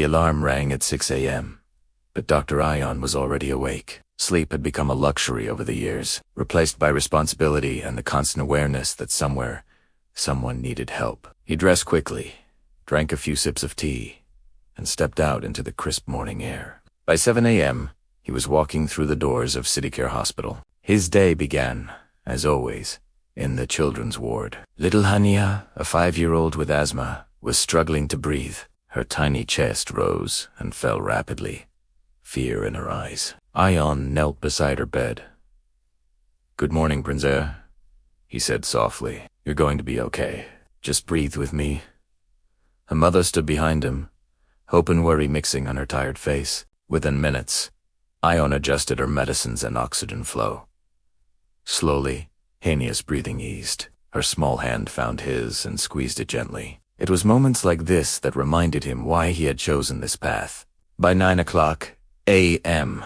The alarm rang at 6 a.m., but Dr. Ion was already awake. Sleep had become a luxury over the years, replaced by responsibility and the constant awareness that somewhere, someone needed help. He dressed quickly, drank a few sips of tea, and stepped out into the crisp morning air. By 7 a.m., he was walking through the doors of CityCare Hospital. His day began, as always, in the children's ward. Little Hania, a 5-year-old with asthma, was struggling to breathe. Her tiny chest rose and fell rapidly, fear in her eyes. Ion knelt beside her bed. "Good morning, Princess," he said softly. "You're going to be okay. Just breathe with me." Her mother stood behind him, hope and worry mixing on her tired face. Within minutes, Ion adjusted her medicines and oxygen flow. Slowly, Hania's breathing eased. Her small hand found his and squeezed it gently. It was moments like this that reminded him why he had chosen this path. By 9 a.m.,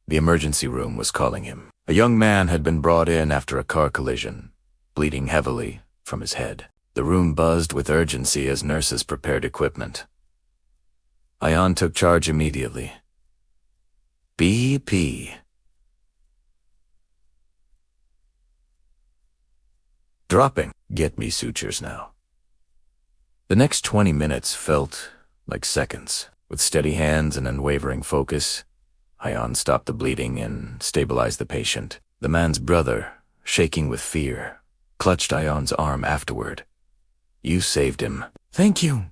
the emergency room was calling him. A young man had been brought in after a car collision, bleeding heavily from his head. The room buzzed with urgency as nurses prepared equipment. Ion took charge immediately. BP. Dropping. Get me sutures now. The next 20 minutes felt like seconds. With steady hands and unwavering focus, Ion stopped the bleeding and stabilized the patient. The man's brother, shaking with fear, clutched Ion's arm afterward. "You saved him." "Thank you."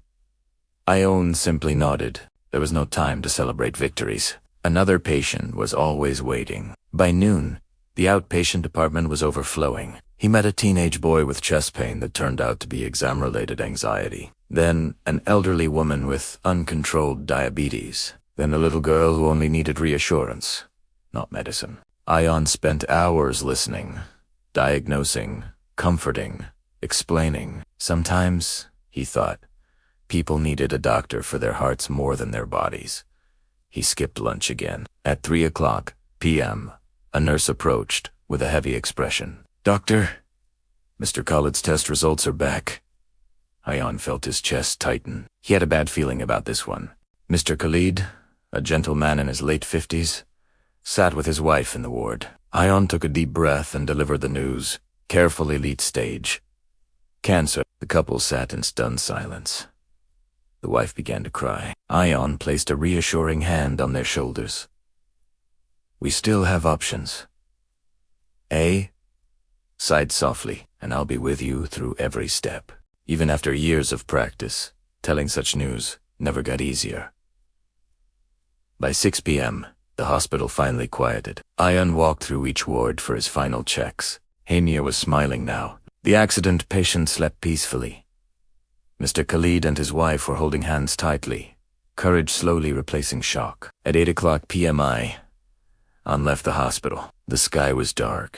Ion simply nodded. There was no time to celebrate victories. Another patient was always waiting. By noon, the outpatient department was overflowing. He met a teenage boy with chest pain that turned out to be exam-related anxiety. Then an elderly woman with uncontrolled diabetes. Then a little girl who only needed reassurance, not medicine. Ion spent hours listening, diagnosing, comforting, explaining. Sometimes, he thought, people needed a doctor for their hearts more than their bodies. He skipped lunch again. At 3 p.m., a nurse approached with a heavy expression. "Doctor, Mr. Khalid's test results are back." Ion felt his chest tighten. He had a bad feeling about this one. Mr. Khalid, a gentleman in his late 50s, sat with his wife in the ward. Ion took a deep breath and delivered the news. Carefully late stage. Cancer. The couple sat in stunned silence. The wife began to cry. Ion placed a reassuring hand on their shoulders. "We still have options." Sighed softly, "And I'll be with you through every step." Even after years of practice, telling such news never got easier. By 6 p.m., the hospital finally quieted. Ion walked through each ward for his final checks. Hania was smiling now. The accident patient slept peacefully. Mr. Khalid and his wife were holding hands tightly, courage slowly replacing shock. At 8 p.m. Ion left the hospital. The sky was dark,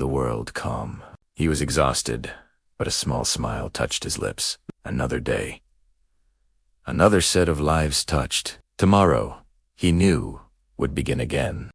the world calm. He was exhausted, but a small smile touched his lips. Another day. Another set of lives touched. Tomorrow, he knew, would begin again.